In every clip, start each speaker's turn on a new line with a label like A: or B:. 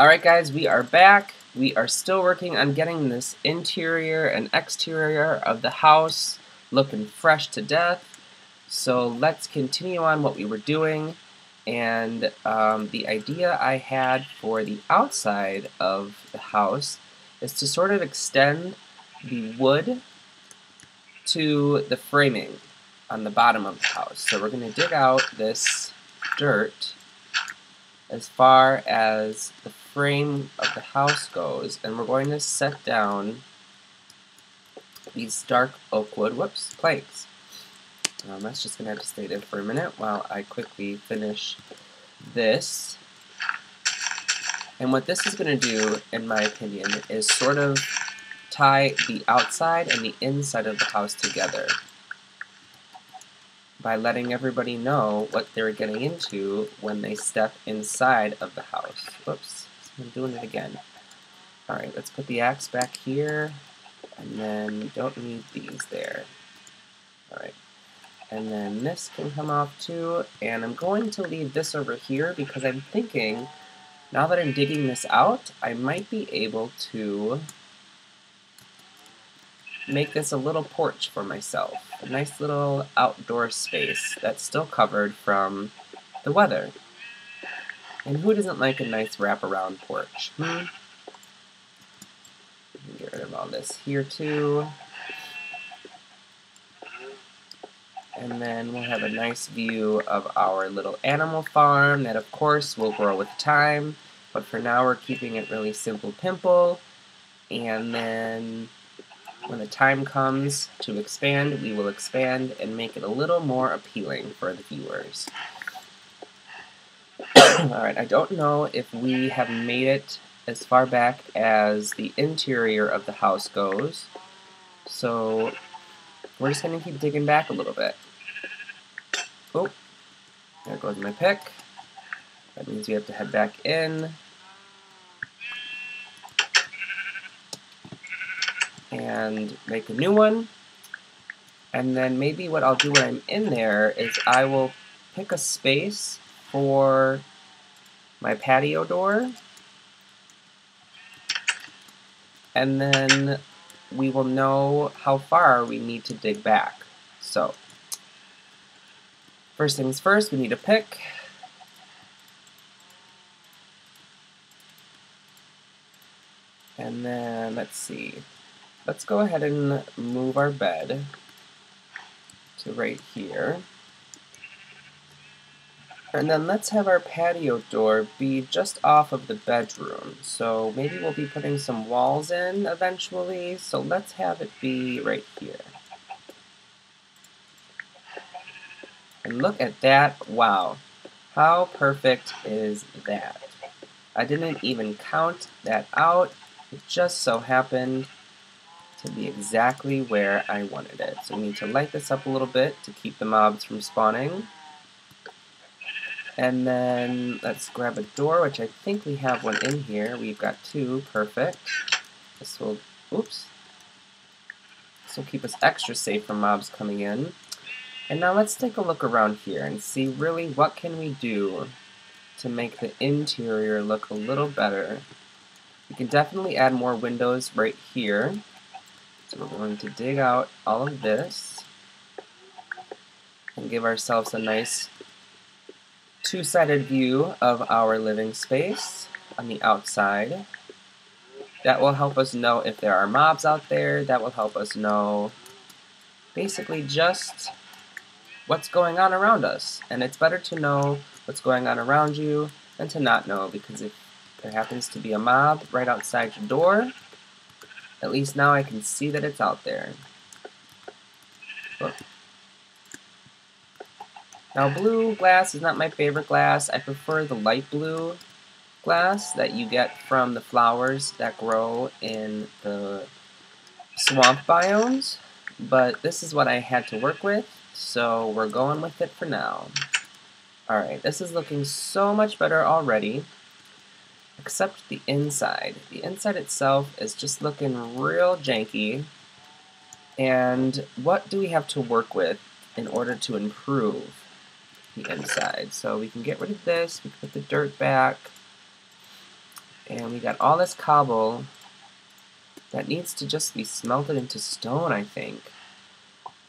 A: Alright guys, we are back. We are still working on getting this interior and exterior of the house looking fresh to death. So let's continue on what we were doing. And the idea I had for the outside of the house is to sort of extend the wood to the framing on the bottom of the house. So we're going to dig out this dirt as far as the frame of the house goes, and we're going to set down these dark oak wood, planks. That's just going to have to stay there for a minute while I quickly finish this. And what this is going to do, in my opinion, is sort of tie the outside and the inside of the house together by letting everybody know what they're getting into when they step inside of the house. Whoops, I'm doing it again. Alright, let's put the axe back here, and then we don't need these there. Alright, and then this can come off too, and I'm going to leave this over here because I'm thinking, now that I'm digging this out, I might be able to make this a little porch for myself. A nice little outdoor space that's still covered from the weather. And who doesn't like a nice wraparound porch? Get rid of all this here too. And then we'll have a nice view of our little animal farm that of course will grow with time. But for now we're keeping it really simple pimple. And then when the time comes to expand, we will expand and make it a little more appealing for the viewers. Alright, I don't know if we have made it as far back as the interior of the house goes, so we're just going to keep digging back a little bit. Oh, there goes my pick. That means we have to head back in. And make a new one. And then maybe what I'll do when I'm in there is I will pick a space for my patio door. And then we will know how far we need to dig back. So, first things first, we need a pick. And then, let's see. Let's go ahead and move our bed to right here. And then let's have our patio door be just off of the bedroom. So maybe we'll be putting some walls in eventually. So let's have it be right here. And look at that. Wow. How perfect is that? I didn't even count that out. It just so happened to be exactly where I wanted it. So we need to light this up a little bit to keep the mobs from spawning. And then let's grab a door, which I think we have one in here. We've got two, perfect. This will, oops. This will keep us extra safe from mobs coming in. And now let's take a look around here and see really what can we do to make the interior look a little better. We can definitely add more windows right here. So we're going to dig out all of this and give ourselves a nice two-sided view of our living space on the outside. That will help us know if there are mobs out there. That will help us know basically just what's going on around us. And it's better to know what's going on around you than to not know, because if there happens to be a mob right outside your door, at least now I can see that it's out there. Look. Now blue glass is not my favorite glass. I prefer the light blue glass that you get from the flowers that grow in the swamp biomes. But this is what I had to work with, so we're going with it for now. Alright, this is looking so much better already. Except the inside. The inside itself is just looking real janky. And what do we have to work with in order to improve the inside? So we can get rid of this, we can put the dirt back, And we got all this cobble that needs to just be smelted into stone, I think.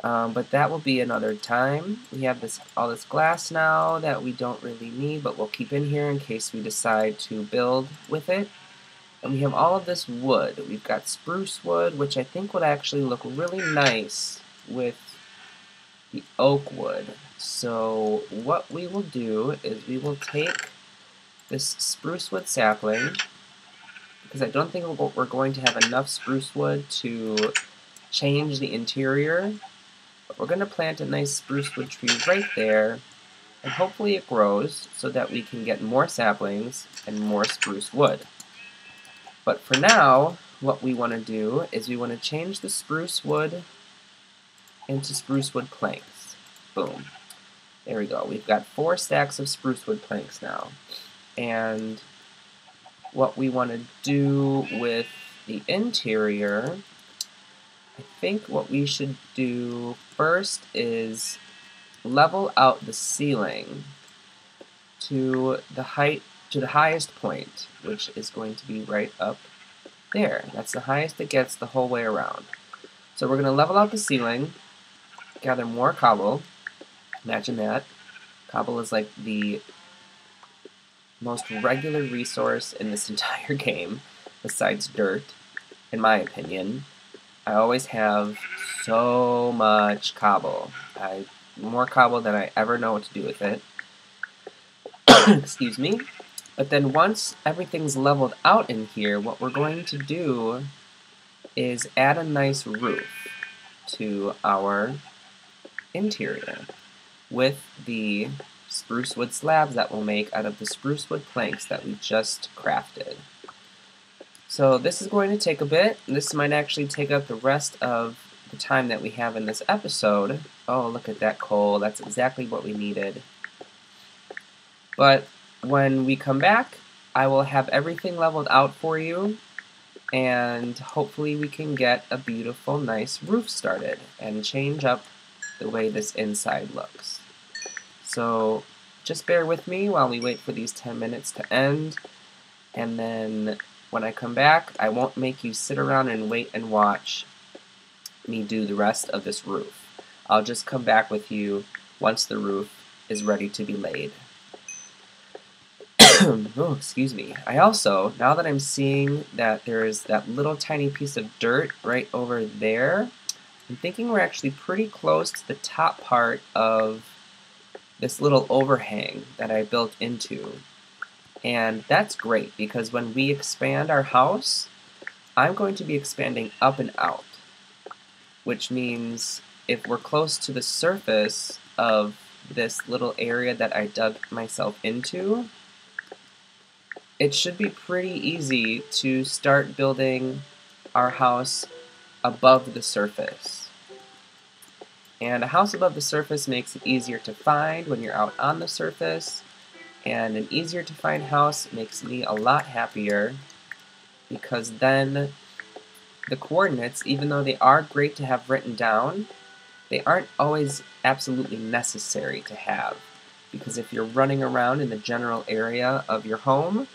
A: But that will be another time. We have all this glass now that we don't really need, but we'll keep in here in case we decide to build with it. And we have all of this wood. We've got spruce wood, which I think would actually look really nice with the oak wood. So what we will do is we will take this spruce wood sapling, because I don't think we're going to have enough spruce wood to change the interior. But we're going to plant a nice spruce wood tree right there, and hopefully it grows so that we can get more saplings and more spruce wood. But for now, what we want to do is we want to change the spruce wood into spruce wood planks. Boom. There we go. We've got 4 stacks of spruce wood planks now. And what we want to do with the interior, I think what we should do first is level out the ceiling to the highest point, which is going to be right up there. That's the highest it gets the whole way around. So we're going to level out the ceiling, gather more cobble. Imagine that. Cobble is like the most regular resource in this entire game, besides dirt, in my opinion. I always have so much cobble. More cobble than I ever know what to do with it. Excuse me. But then once everything's leveled out in here, what we're going to do is add a nice roof to our interior with the spruce wood slabs that we'll make out of the spruce wood planks that we just crafted. So this is going to take a bit. This might actually take up the rest of the time that we have in this episode. Oh, look at that coal. That's exactly what we needed. But when we come back, I will have everything leveled out for you, and hopefully we can get a beautiful, nice roof started and change up the way this inside looks. So just bear with me while we wait for these 10 minutes to end, and then when I come back, I won't make you sit around and wait and watch me do the rest of this roof. I'll just come back with you once the roof is ready to be laid. Oh, excuse me. I also, now that I'm seeing that there's that little tiny piece of dirt right over there, I'm thinking we're actually pretty close to the top part of this little overhang that I built into. And that's great, because when we expand our house, I'm going to be expanding up and out, which means if we're close to the surface of this little area that I dug myself into, it should be pretty easy to start building our house above the surface. And a house above the surface makes it easier to find when you're out on the surface, and an easier to find house makes me a lot happier, because then the coordinates, even though they are great to have written down, they aren't always absolutely necessary to have. Because if you're running around in the general area of your home,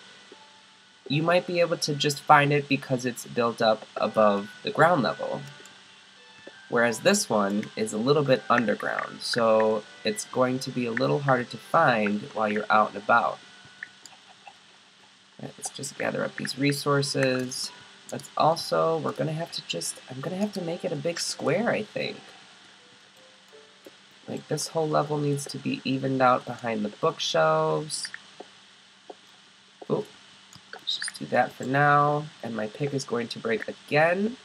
A: you might be able to just find it because it's built up above the ground level. Whereas this one is a little bit underground, so it's going to be a little harder to find while you're out and about. Right, let's just gather up these resources. Let's also, I'm gonna have to make it a big square, I think. Like, this whole level needs to be evened out behind the bookshelves. Oh, let's just do that for now. And my pick is going to break again.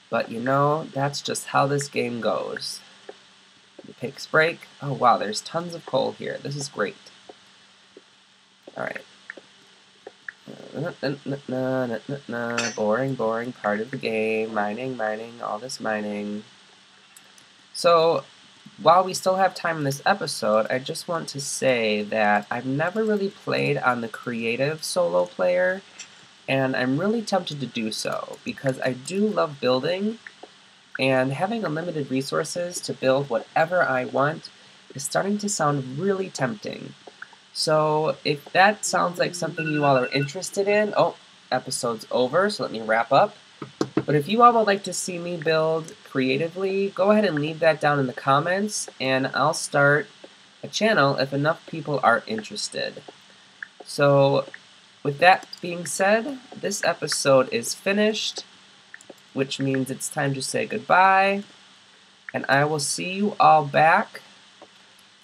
A: But you know, that's just how this game goes. The picks break. Oh wow, there's tons of coal here. This is great. Alright. Boring, boring part of the game. Mining, mining, all this mining. So, while we still have time in this episode, I just want to say that I've never really played on the creative solo player, and I'm really tempted to do so, because I do love building, and having unlimited resources to build whatever I want is starting to sound really tempting. So if that sounds like something you all are interested in, oh, episode's over, so let me wrap up. But if you all would like to see me build creatively, go ahead and leave that down in the comments, and I'll start a channel if enough people are interested. So with that being said, this episode is finished, which means it's time to say goodbye, and I will see you all back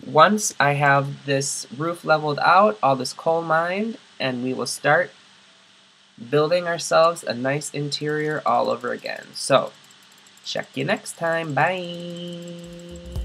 A: once I have this roof leveled out, all this coal mined, and we will start building ourselves a nice interior all over again. So, check you next time. Bye!